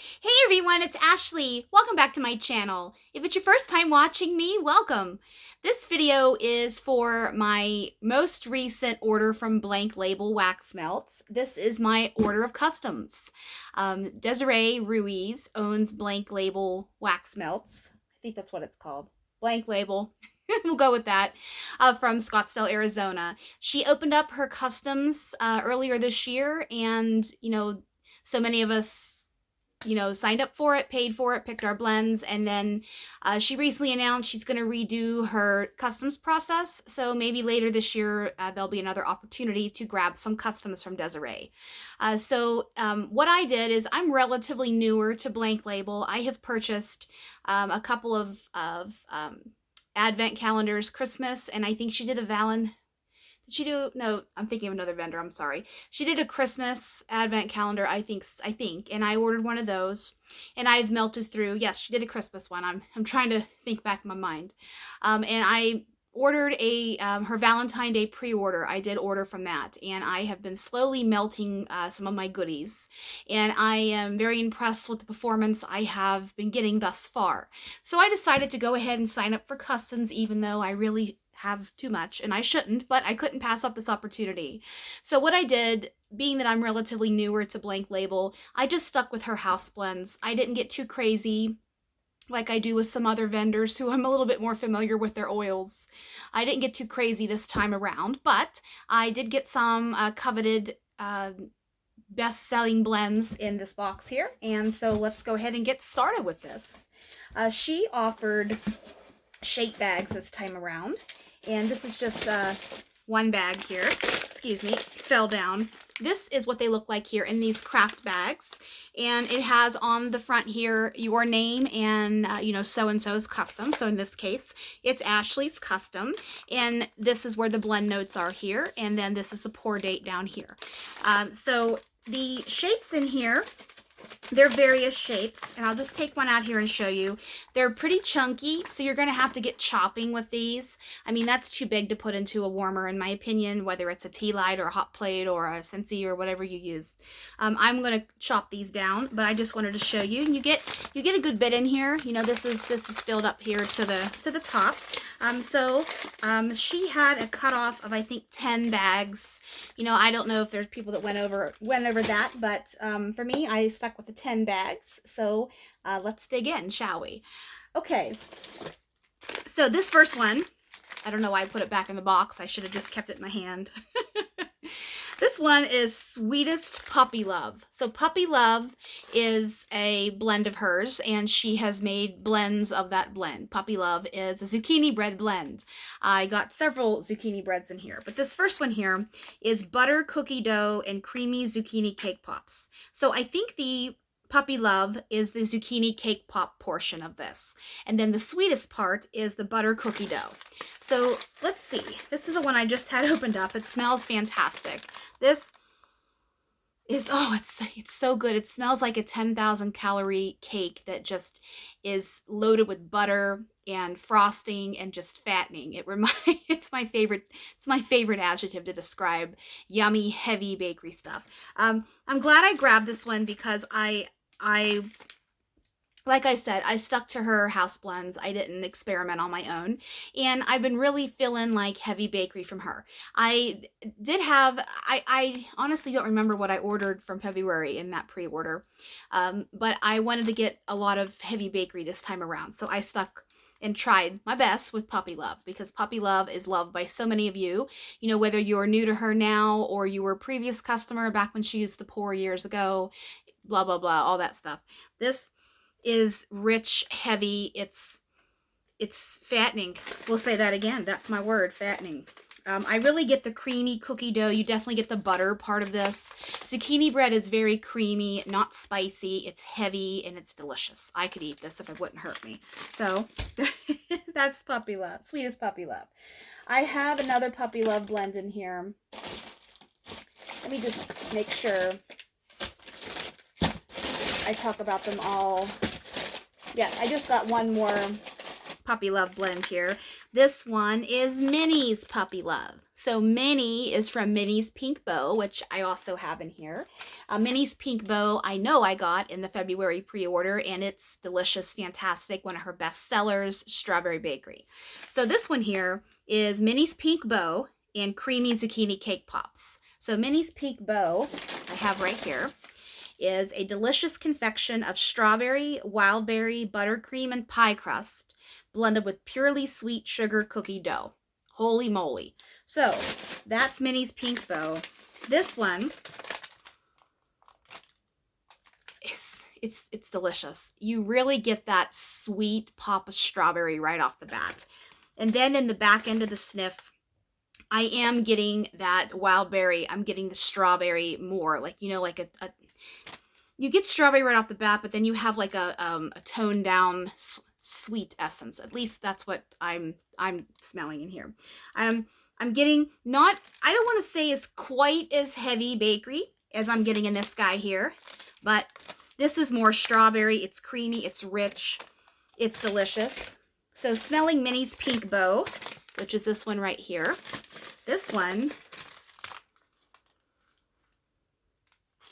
Hey everyone, it's Ashley. Welcome back to my channel. If it's your first time watching me, welcome. This video is for my most recent order from Blank Label Wax Melts. This is my order of customs. Desiree Ruiz owns Blank Label Wax Melts. I think that's what it's called. Blank Label. We'll go with that. From Scottsdale, Arizona. She opened up her customs earlier this year, and so many of us signed up for it, paid for it, picked our blends, and then she recently announced she's going to redo her customs process. So maybe later this year, there'll be another opportunity to grab some customs from Desiree. What I did is I'm relatively newer to Blank Label. I have purchased a couple of advent calendars, Christmas, and I think she did a did she do? No, I'm thinking of another vendor. I'm sorry. She did a Christmas advent calendar, I think, and I ordered one of those, and I've melted through. Yes, she did a Christmas one. I'm trying to think back in my mind, and I ordered her Valentine Day pre-order. I did order from that, and I have been slowly melting some of my goodies, and I am very impressed with the performance I have been getting thus far. So I decided to go ahead and sign up for customs, even though I really have too much, and I shouldn't, but I couldn't pass up this opportunity. So what I did, being that I'm relatively newer to Blank Label, I just stuck with her house blends. I didn't get too crazy like I do with some other vendors who I'm a little bit more familiar with their oils. I didn't get too crazy this time around, but I did get some coveted best-selling blends in this box here, and so let's go ahead and get started with this. She offered shape bags this time around, and this is just one bag here. Excuse me, fell down. This is what they look like here in these craft bags, and it has on the front here your name and so-and-so's custom. So in this case, it's Ashley's custom, and this is where the blend notes are here, and then this is the pour date down here. So the shapes in here, they're various shapes, and I'll just take one out here and show you. They're pretty chunky, so you're going to have to get chopping with these. I mean, that's too big to put into a warmer, in my opinion, whether it's a tea light or a hot plate or a Scentsy or whatever you use. I'm going to chop these down, but I just wanted to show you. And you get a good bit in here. You know, this is filled up here to the top. She had a cutoff of, I think, 10 bags. You know, I don't know if there's people that went over that, but for me, I stuck with the 10 bags. So let's dig in, shall we? Okay, so this first one, I don't know why I put it back in the box. I should have just kept it in my hand. This one is Sweetest Puppy Love. So Puppy Love is a blend of hers, and she has made blends of that blend. Puppy Love is a zucchini bread blend. I got several zucchini breads in here, but this first one here is butter cookie dough and creamy zucchini cake pops. So I think the Puppy Love is the zucchini cake pop portion of this. And then the sweetest part is the butter cookie dough. So let's see. This is the one I just had opened up. It smells fantastic. This is, oh, it's so good. It smells like a 10,000 calorie cake that just is loaded with butter and frosting and just fattening. It's my favorite adjective to describe yummy, heavy bakery stuff. I'm glad I grabbed this one because like I said, I stuck to her house blends. I didn't experiment on my own. And I've been really feeling like heavy bakery from her. I honestly don't remember what I ordered from February in that pre-order. But I wanted to get a lot of heavy bakery this time around. So I stuck and tried my best with Puppy Love, because Puppy Love is loved by so many of you. You know, whether you're new to her now or you were a previous customer back when she used to pour years ago, blah, blah, blah, all that stuff. This is rich, heavy, it's fattening. We'll say that again. That's my word, fattening. I really get the creamy cookie dough. You definitely get the butter part of this. Zucchini bread is very creamy, not spicy. It's heavy and it's delicious. I could eat this if it wouldn't hurt me. So that's Puppy Love, Sweetest Puppy Love. I have another Puppy Love blend in here. Let me just make sure I talk about them all. Yeah, I just got one more Puppy Love blend here. This one is Minnie's Puppy Love. So Minnie is from Minnie's Pink Bow, which I also have in here. Minnie's Pink Bow, I know I got in the February pre-order, and it's delicious, fantastic, one of her best sellers, Strawberry Bakery. So this one here is Minnie's Pink Bow and Creamy Zucchini Cake Pops. So Minnie's Pink Bow, I have right here, is a delicious confection of strawberry, wild berry, buttercream, and pie crust blended with purely sweet sugar cookie dough. Holy moly. So that's Minnie's Pink Bow. This one, it's delicious. You really get that sweet pop of strawberry right off the bat. And then in the back end of the sniff, I am getting that wild berry. I'm getting the strawberry more, like, you know, like you get strawberry right off the bat, but then you have like a toned down sweet essence. At least that's what I'm smelling in here. I'm getting not, I don't want to say it's quite as heavy bakery as I'm getting in this guy here, but this is more strawberry. It's creamy, it's rich, it's delicious. So smelling Minnie's Pink Bow, which is this one right here. This one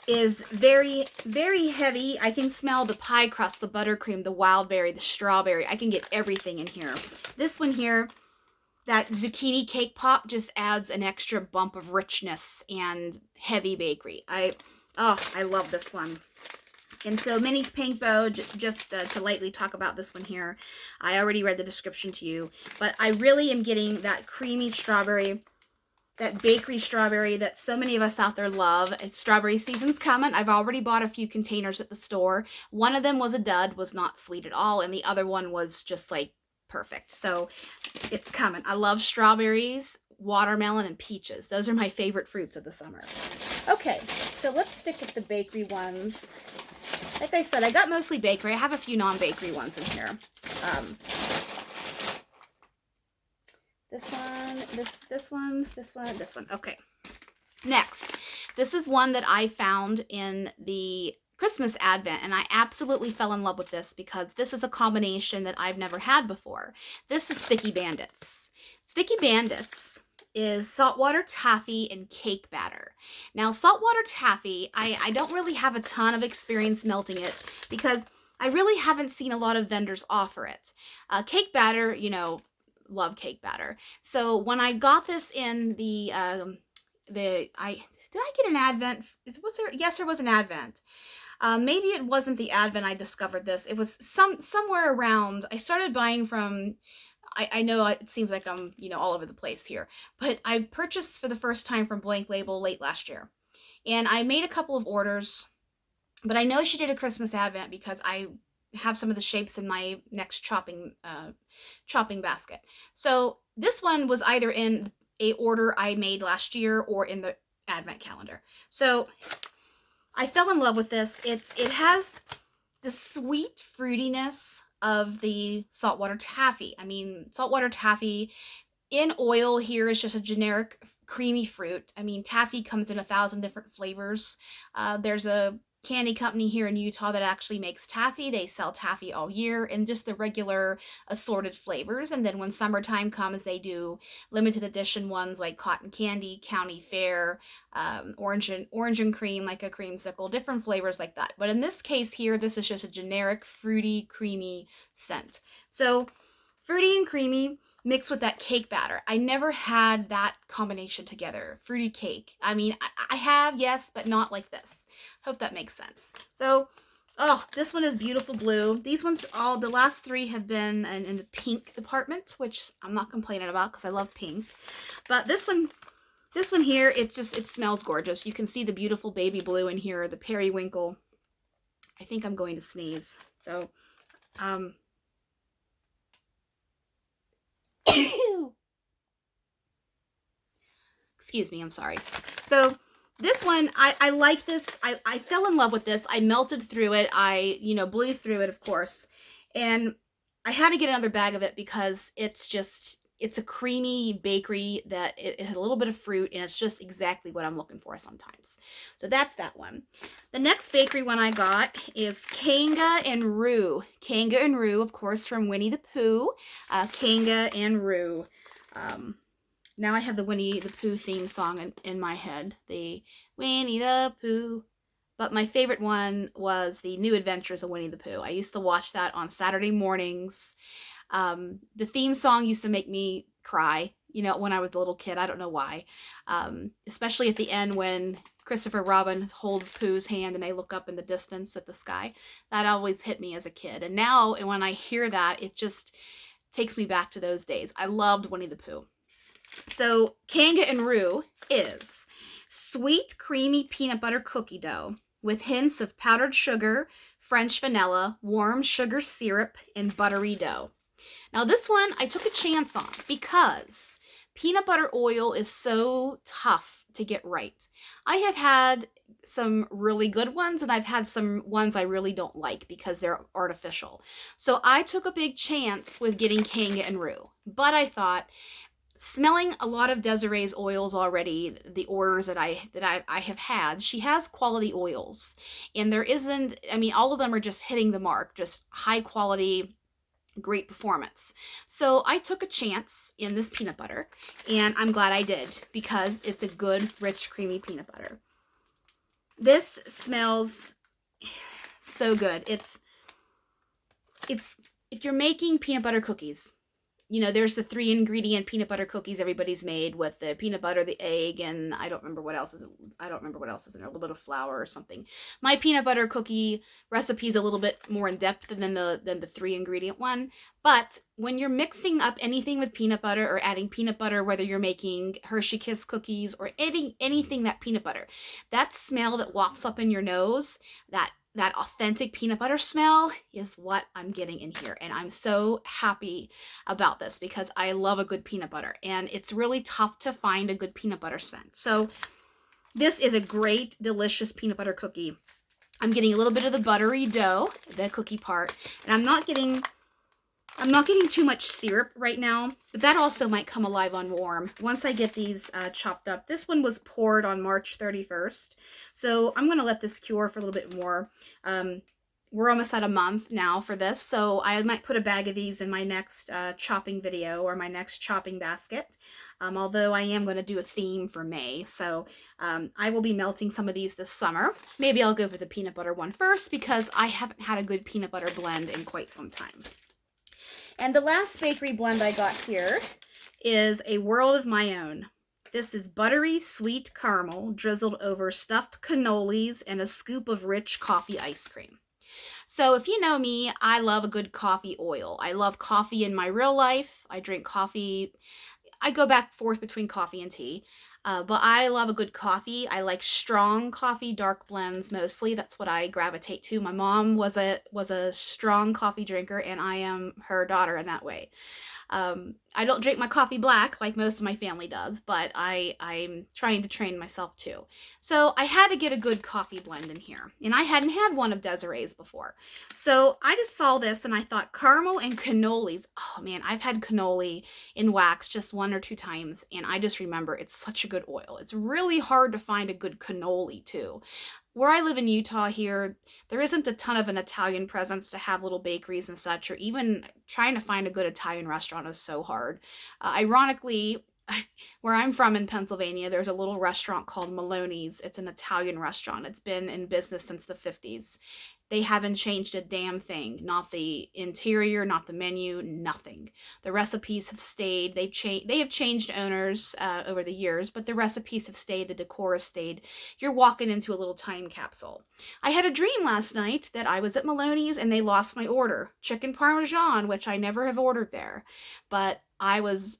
is very, very heavy. I can smell the pie crust, the buttercream, the wild berry, the strawberry. I can get everything in here. This one here, that zucchini cake pop, just adds an extra bump of richness and heavy bakery. I love this one. And so Minnie's Pink Bow, just to lightly talk about this one here, I already read the description to you, but I really am getting that creamy strawberry, that bakery strawberry that so many of us out there love. It's strawberry season's coming. I've already bought a few containers at the store. One of them was a dud, was not sweet at all, and the other one was just like perfect. So it's coming. I love strawberries, watermelon, and peaches. Those are my favorite fruits of the summer. Okay, so let's stick with the bakery ones. Like I said, I got mostly bakery. I have a few non-bakery ones in here. This one. Okay. Next, this is one that I found in the Christmas Advent, and I absolutely fell in love with this because this is a combination that I've never had before. This is Sticky Bandits. Sticky Bandits is saltwater taffy and cake batter. Now, saltwater taffy, I don't really have a ton of experience melting it because I really haven't seen a lot of vendors offer it. Cake batter, you know, love cake batter. So when I got this in did I get an Advent? Yes, there was an Advent. Maybe it wasn't the Advent I discovered this. It was somewhere around. I started buying from, I know it seems like I'm, you know, all over the place here, but I purchased for the first time from Blank Label late last year. And I made a couple of orders, but I know she did a Christmas Advent because I have some of the shapes in my next chopping basket. So this one was either in a order I made last year or in the Advent calendar. So I fell in love with this. It has the sweet fruitiness of the saltwater taffy. I mean, saltwater taffy in oil here is just a generic creamy fruit. I mean, taffy comes in 1,000 different flavors. There's a candy company here in Utah that actually makes taffy. They sell taffy all year in just the regular assorted flavors. And then when summertime comes, they do limited edition ones like cotton candy, county fair, orange and cream, like a creamsicle, different flavors like that. But in this case here, this is just a generic fruity, creamy scent. So fruity and creamy mixed with that cake batter. I never had that combination together. Fruity cake. I mean, I have, yes, but not like this. Hope that makes sense. So, oh, this one is beautiful blue. These ones, the last three have been in the pink department, which I'm not complaining about because I love pink. But this one here, it smells gorgeous. You can see the beautiful baby blue in here, the periwinkle. I think I'm going to sneeze. So, excuse me, I'm sorry. So this one, I like this. I fell in love with this. I melted through it. I, you know, blew through it, of course. And I had to get another bag of it because it's a creamy bakery that it has a little bit of fruit, and it's just exactly what I'm looking for sometimes. So that's that one. The next bakery one I got is Kanga and Roo. Kanga and Roo, of course, from Winnie the Pooh. Kanga and Roo. Now I have the Winnie the Pooh theme song in my head. The Winnie the Pooh, but my favorite one was The New Adventures of Winnie the Pooh. I used to watch that on Saturday mornings. The theme song used to make me cry, when I was a little kid. I don't know why. Especially at the end when Christopher Robin holds Pooh's hand and they look up in the distance at the sky. That always hit me as a kid. And now when I hear that, it just takes me back to those days. I loved Winnie the Pooh. So Kanga and Roo is sweet, creamy peanut butter cookie dough with hints of powdered sugar, French vanilla, warm sugar syrup, and buttery dough. Now this one I took a chance on because peanut butter oil is so tough to get right. I have had some really good ones and I've had some ones I really don't like because they're artificial. So I took a big chance with getting Kanga and Roo, but I thought, smelling a lot of Desiree's oils already, the orders that I have had, she has quality oils. And there isn't, all of them are just hitting the mark, just high quality, great performance. So I took a chance in this peanut butter, and I'm glad I did because it's a good, rich, creamy peanut butter. This smells so good. It's if you're making peanut butter cookies, there's the 3-ingredient peanut butter cookies everybody's made with the peanut butter, the egg, and I don't remember what else is in there, a little bit of flour or something. My peanut butter cookie recipe is a little bit more in depth than the 3-ingredient one, but when you're mixing up anything with peanut butter or adding peanut butter, whether you're making Hershey Kiss cookies or adding anything that peanut butter, that smell that wafts up in your nose, that authentic peanut butter smell is what I'm getting in here. And I'm so happy about this because I love a good peanut butter and it's really tough to find a good peanut butter scent. So this is a great, delicious peanut butter cookie. I'm getting a little bit of the buttery dough, the cookie part, and I'm not getting too much syrup right now, but that also might come alive on warm once I get these chopped up. This one was poured on March 31st, so I'm going to let this cure for a little bit more. We're almost at a month now for this, so I might put a bag of these in my next chopping video or my next chopping basket, although I am going to do a theme for May, so I will be melting some of these this summer. Maybe I'll go for the peanut butter one first because I haven't had a good peanut butter blend in quite some time. And the last bakery blend I got here is A World of My Own. This is buttery sweet caramel drizzled over stuffed cannolis and a scoop of rich coffee ice cream. So if you know me, I love a good coffee oil. I love coffee in my real life. I drink coffee. I go back and forth between coffee and tea. But I love a good coffee. I like strong coffee, dark blends mostly. That's what I gravitate to. My mom was a strong coffee drinker, and I am her daughter in that way. I don't drink my coffee black like most of my family does, but I'm trying to train myself too. So I had to get a good coffee blend in here, and I hadn't had one of Desiree's before. So I just saw this and I thought caramel and cannolis. Oh man, I've had cannoli in wax just 1 or 2 times, and I just remember it's such a good oil. It's really hard to find a good cannoli too. Where I live in Utah here, there isn't a ton of an Italian presence to have little bakeries and such, or even trying to find a good Italian restaurant is so hard. Ironically, where I'm from in Pennsylvania, there's a little restaurant called Maloney's. It's an Italian restaurant. It's been in business since the 50s. They haven't changed a damn thing. Not the interior, not the menu, nothing. The recipes have stayed. They have changed owners over the years, but the recipes have stayed. The decor has stayed. You're walking into a little time capsule. I had a dream last night that I was at Maloney's and they lost my order. Chicken Parmesan, which I never have ordered there. But I was,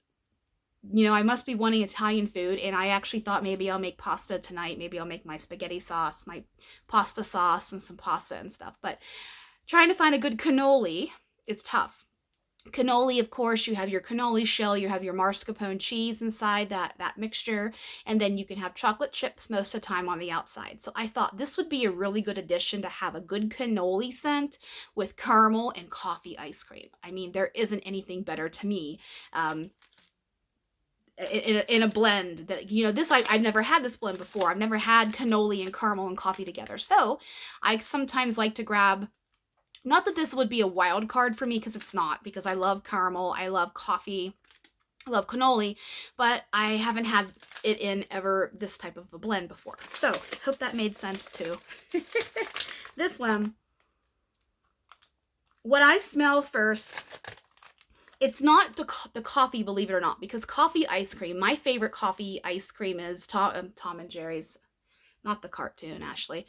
I must be wanting Italian food, and I actually thought maybe I'll make pasta tonight. Maybe I'll make my spaghetti sauce, my pasta sauce, and some pasta and stuff. But trying to find a good cannoli is tough. Cannoli, of course, you have your cannoli shell, you have your mascarpone cheese inside that mixture, and then you can have chocolate chips most of the time on the outside. So I thought this would be a really good addition to have a good cannoli scent with caramel and coffee ice cream. I mean, there isn't anything better to me. In a blend that, this, I've never had this blend before. I've never had cannoli and caramel and coffee together. So I sometimes like to grab, not that this would be a wild card for me because it's not, because I love caramel, I love coffee, I love cannoli, but I haven't had it in ever this type of a blend before. So, hope that made sense too. This one, what I smell first, it's not the coffee, believe it or not, because coffee ice cream, my favorite coffee ice cream is Tom and Jerry's, not the cartoon, Ashley,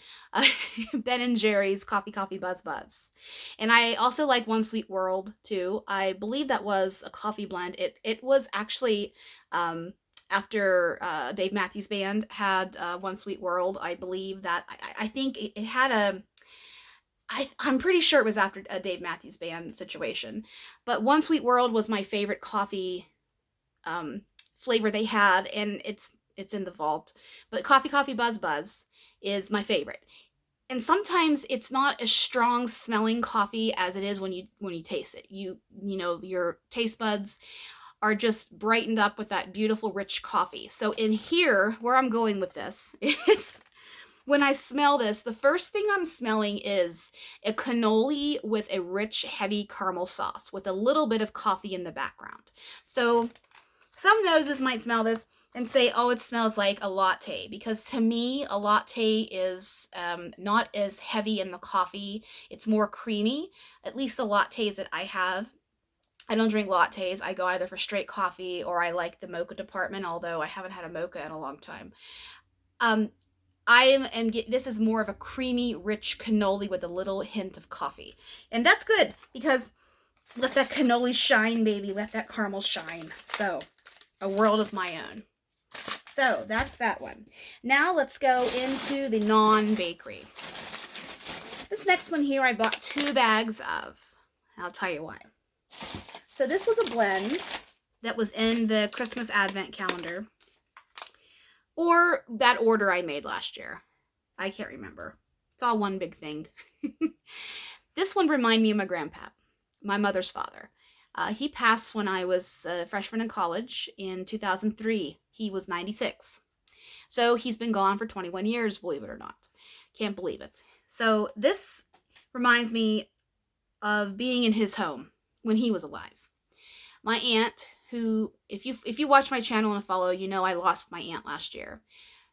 Ben and Jerry's Coffee Buzz Buzz. And I also like One Sweet World too. I believe that was a coffee blend. It was actually after Dave Matthews Band had One Sweet World. I believe that I think it had a I'm pretty sure it was after a Dave Matthews Band situation. But One Sweet World was my favorite coffee flavor they had, and it's in the vault. But Coffee Buzz Buzz is my favorite. And sometimes it's not as strong smelling coffee as it is when you taste it. You know, your taste buds are just brightened up with that beautiful rich coffee. So in here, where I'm going with this is when I smell this, the first thing I'm smelling is a cannoli with a rich, heavy caramel sauce with a little bit of coffee in the background. So some noses might smell this and say, oh, it smells like a latte, because to me, a latte is not as heavy in the coffee. It's more creamy, at least the lattes that I have. I don't drink lattes. I go either for straight coffee or I like the mocha department, although I haven't had a mocha in a long time. This is more of a creamy, rich cannoli with a little hint of coffee. And that's good, because let that cannoli shine, baby. Let that caramel shine. So, a world of my own. So, that's that one. Now, let's go into the non-bakery. This next one here, I bought 2 bags of. I'll tell you why. So, this was a blend that was in the Christmas Advent calendar. Or that order I made last year. I can't remember. It's all one big thing. This one reminded me of my grandpa, my mother's father. He passed when I was a freshman in college in 2003. He was 96. So he's been gone for 21 years, believe it or not. Can't believe it. So this reminds me of being in his home when he was alive. My aunt, who, if you watch my channel and follow, you know I lost my aunt last year.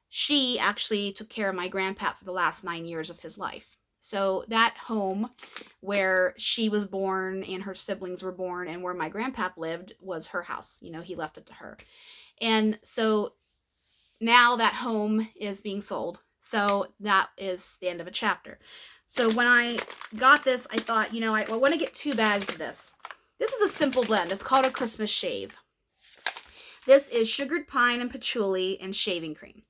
She actually took care of my grandpa for the last 9 years of his life. So that home where she was born and her siblings were born and where my grandpa lived was her house. You know, he left it to her. And so now that home is being sold. So that is the end of a chapter. So when I got this, I thought, you know, I want to get 2 bags of this. This is a simple blend. It's called a Christmas shave. This is sugared pine and patchouli and shaving cream.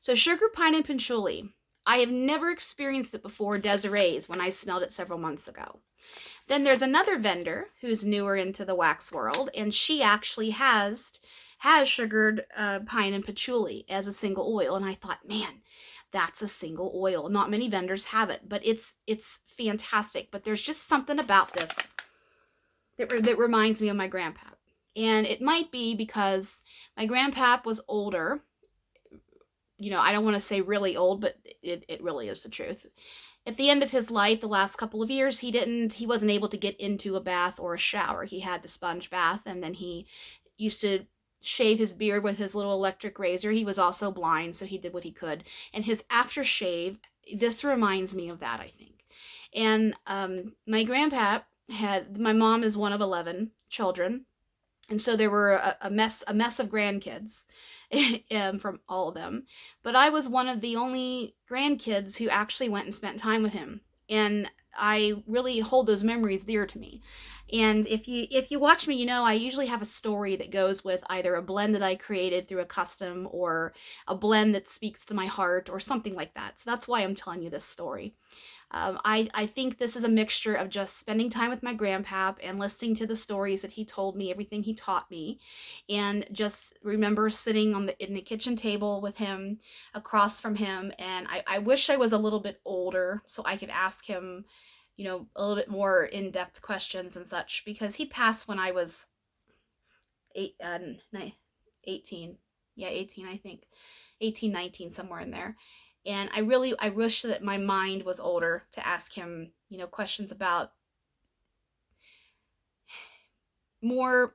So sugared pine and patchouli, I have never experienced it before Desiree's when I smelled it several months ago. Then there's another vendor who's newer into the wax world, and she actually has sugared pine and patchouli as a single oil. And I thought, man, that's a single oil. Not many vendors have it, but it's fantastic. But there's just something about this that reminds me of my grandpa. And it might be because my grandpa was older. You know, I don't want to say really old, but it really is the truth. At the end of his life, the last couple of years, he wasn't able to get into a bath or a shower. He had the sponge bath, and then he used to shave his beard with his little electric razor. He was also blind, so he did what he could. And his aftershave, this reminds me of that, I think. And my grandpa my mom is one of 11 children. And so there were a mess of grandkids from all of them. But I was one of the only grandkids who actually went and spent time with him. And I really hold those memories dear to me. And if you watch me, you know I usually have a story that goes with either a blend that I created through a custom or a blend that speaks to my heart or something like that. So that's why I'm telling you this story. I think this is a mixture of just spending time with my grandpa and listening to the stories that he told me, everything he taught me, and just remember sitting in the kitchen table with him, across from him. And I wish I was a little bit older so I could ask him, you know, a little bit more in-depth questions and such, because he passed when I was 18. Yeah, 18, I think. 18, 19, somewhere in there. And I wish that my mind was older to ask him, you know, questions about more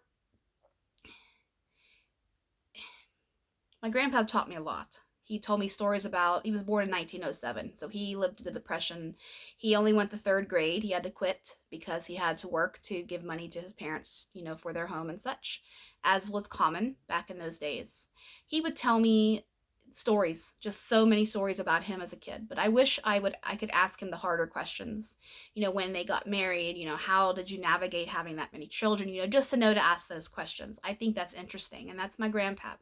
My grandpa taught me a lot. He told me stories about, he was born in 1907, so he lived the Depression. He only went the 3rd grade. He had to quit because he had to work to give money to his parents, you know, for their home and such, as was common back in those days. He would tell me stories, just so many stories about him as a kid. But I wish I could ask him the harder questions. You know, when they got married, you know, how did you navigate having that many children? You know, just to know to ask those questions. I think that's interesting. And that's my grandpa.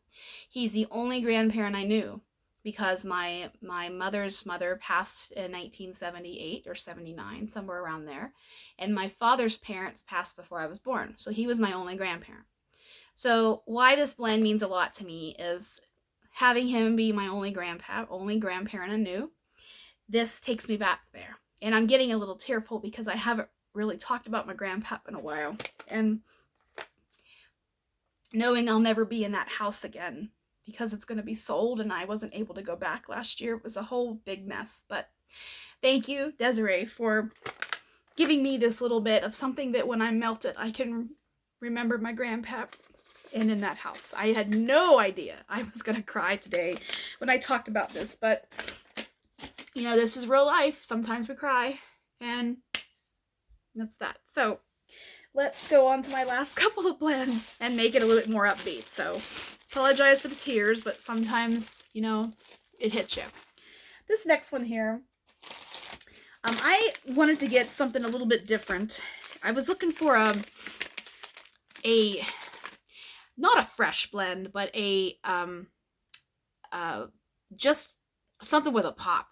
He's the only grandparent I knew, because my mother's mother passed in 1978 or 79, somewhere around there. And my father's parents passed before I was born. So he was my only grandparent. So why this blend means a lot to me is having him be my only grandparent I knew. This takes me back there. And I'm getting a little tearful because I haven't really talked about my grandpa in a while. And knowing I'll never be in that house again, because it's going to be sold and I wasn't able to go back last year. It was a whole big mess. But thank you, Desiree, for giving me this little bit of something that when I melt it, I can remember my grandpa and in that house. I had no idea I was going to cry today when I talked about this. But, you know, this is real life. Sometimes we cry. And that's that. So let's go on to my last couple of blends and make it a little bit more upbeat. So apologize for the tears, but sometimes, you know, it hits you. This next one here, I wanted to get something a little bit different. I was looking for not a fresh blend, but just something with a pop.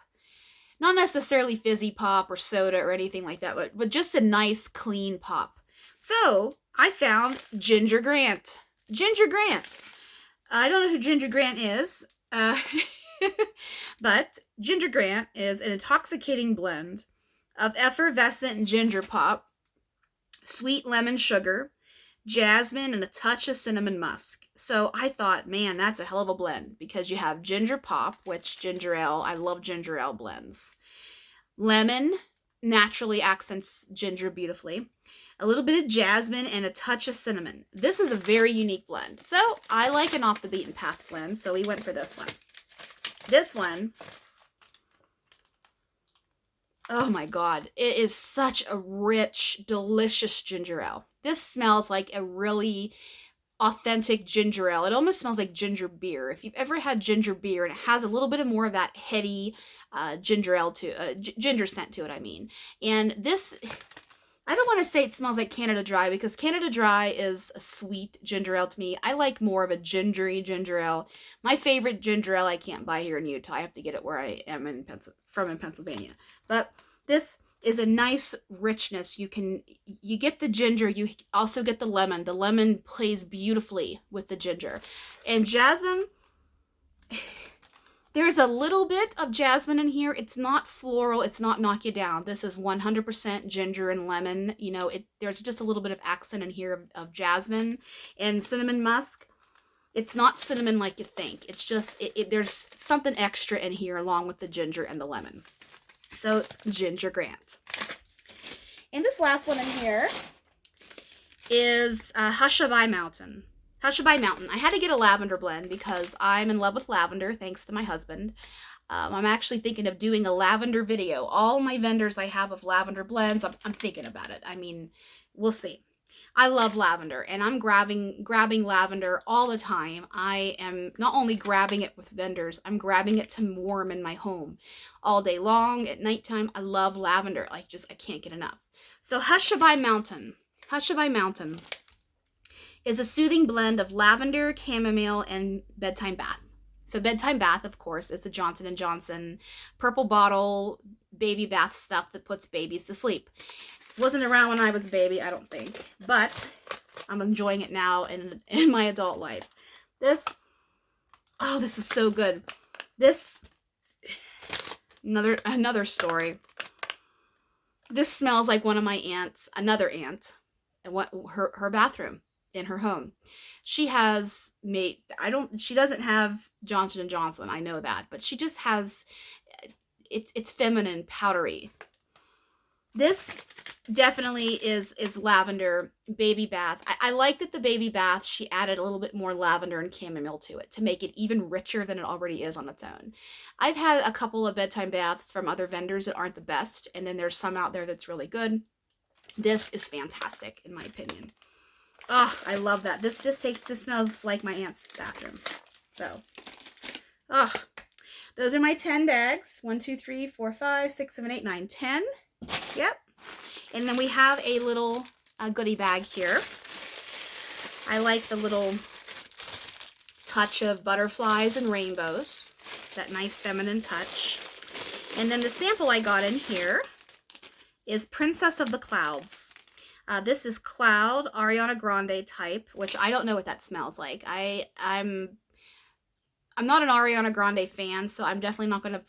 Not necessarily fizzy pop or soda or anything like that, but just a nice clean pop. So I found Ginger Grant. Ginger Grant. I don't know who Ginger Grant is, but Ginger Grant is an intoxicating blend of effervescent ginger pop, sweet lemon sugar, jasmine, and a touch of cinnamon musk. So I thought, man, that's a hell of a blend, because you have ginger pop, which ginger ale, I love ginger ale blends. Lemon naturally accents ginger beautifully. A little bit of jasmine and a touch of cinnamon. This is a very unique blend. So I like an off the beaten path blend, so we went for this one. This one, oh my God, it is such a rich, delicious ginger ale. This smells like a really authentic ginger ale. It almost smells like ginger beer. If you've ever had ginger beer, and it has a little bit of more of that heady ginger ale ginger scent to it, I mean. And this, I don't want to say it smells like Canada Dry, because Canada Dry is a sweet ginger ale to me. I like more of a gingery ginger ale. My favorite ginger ale I can't buy here in Utah. I have to get it where I am in Pennsylvania. But this is a nice richness. You get the ginger, you also get the lemon. The lemon plays beautifully with the ginger. And jasmine, there's a little bit of jasmine in here. It's not floral, it's not knock you down. This is 100% ginger and lemon. You know, there's just a little bit of accent in here of jasmine and cinnamon musk. It's not cinnamon like you think. It's just, there's something extra in here along with the ginger and the lemon. So, Ginger Grant. And this last one in here is Hushabye Mountain. Hushabye Mountain. I had to get a lavender blend because I'm in love with lavender, thanks to my husband. I'm actually thinking of doing a lavender video. All my vendors I have of lavender blends, I'm thinking about it. I mean, we'll see. I love lavender, and I'm grabbing lavender all the time. I am not only grabbing it with vendors, I'm grabbing it to warm in my home all day long. At nighttime, I love lavender. I can't get enough. So Hushabye Mountain. Hushabye Mountain is a soothing blend of lavender, chamomile, and bedtime bath. So bedtime bath, of course, is the Johnson & Johnson purple bottle baby bath stuff that puts babies to sleep. Wasn't around when I was a baby, I don't think, but I'm enjoying it now in my adult life. This is so good. This, another story. This smells like one of my aunts, another aunt, and her bathroom in her home. She has made, she doesn't have Johnson & Johnson, I know that, but she just has, it's feminine, powdery. This definitely is lavender baby bath. I like that the baby bath, she added a little bit more lavender and chamomile to it to make it even richer than it already is on its own. I've had a couple of bedtime baths from other vendors that aren't the best, and then there's some out there that's really good. This is fantastic in my opinion. Oh, I love that. This smells like my aunt's bathroom. So, oh, those are my 10 bags. 1, 2, 3, 4, 5, 6, 7, 8, 9, 10. Yep. And then we have a little goodie bag here. I like the little touch of butterflies and rainbows. That nice feminine touch. And then the sample I got in here is Princess of the Clouds. This is Cloud Ariana Grande type, which I don't know what that smells like. I'm not an Ariana Grande fan, so I'm definitely not going to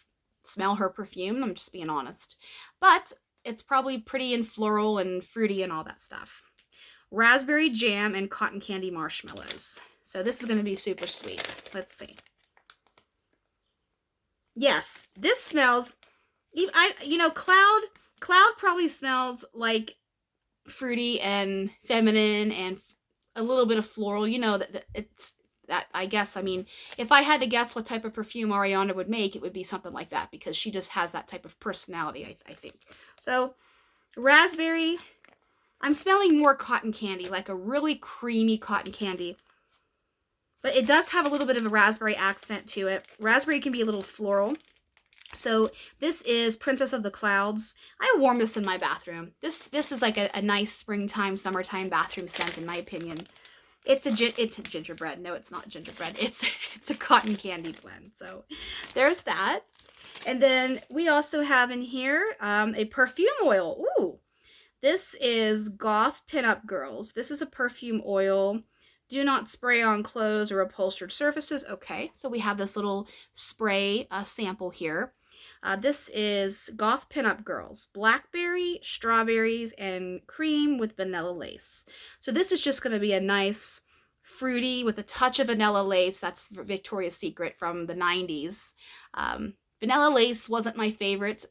smell her perfume. I'm just being honest. But it's probably pretty and floral and fruity and all that stuff. Raspberry jam and cotton candy marshmallows. So this is going to be super sweet. Let's see. Yes, this smells, you know, Cloud probably smells like fruity and feminine and a little bit of floral. You know, that it's that, I guess. I mean, if I had to guess what type of perfume Ariana would make, it would be something like that, because she just has that type of personality, I think. So raspberry, I'm smelling more cotton candy, like a really creamy cotton candy, but it does have a little bit of a raspberry accent to it. Raspberry can be a little floral. So this is Princess of the Clouds. I warm this in my bathroom. This is like a nice springtime, summertime bathroom scent, in my opinion. It's a gingerbread. No, it's not gingerbread. It's a cotton candy blend. So there's that. And then we also have in here a perfume oil. Ooh, this is Goth Pinup Girls. This is a perfume oil. Do not spray on clothes or upholstered surfaces. Okay, so we have this little spray sample here. This is Goth Pinup Girls, blackberry, strawberries, and cream with vanilla lace. So this is just going to be a nice fruity with a touch of vanilla lace. That's Victoria's Secret from the 90s. Vanilla lace wasn't my favorite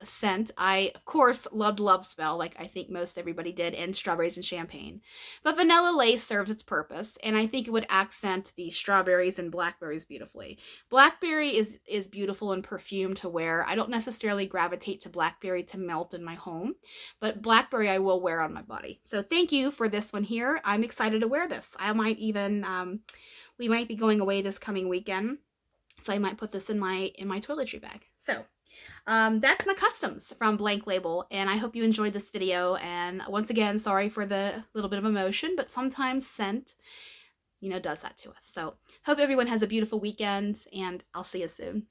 scent. I, of course, loved Love Spell, like I think most everybody did, and Strawberries and Champagne. But vanilla lace serves its purpose, and I think it would accent the strawberries and blackberries beautifully. Blackberry is beautiful in perfume to wear. I don't necessarily gravitate to blackberry to melt in my home, but blackberry I will wear on my body. So thank you for this one here. I'm excited to wear this. I might even, we might be going away this coming weekend, so I might put this in my toiletry bag. So that's my customs from Blank Label, and I hope you enjoyed this video. And once again, sorry for the little bit of emotion, but sometimes scent, you know, does that to us. So hope everyone has a beautiful weekend, and I'll see you soon.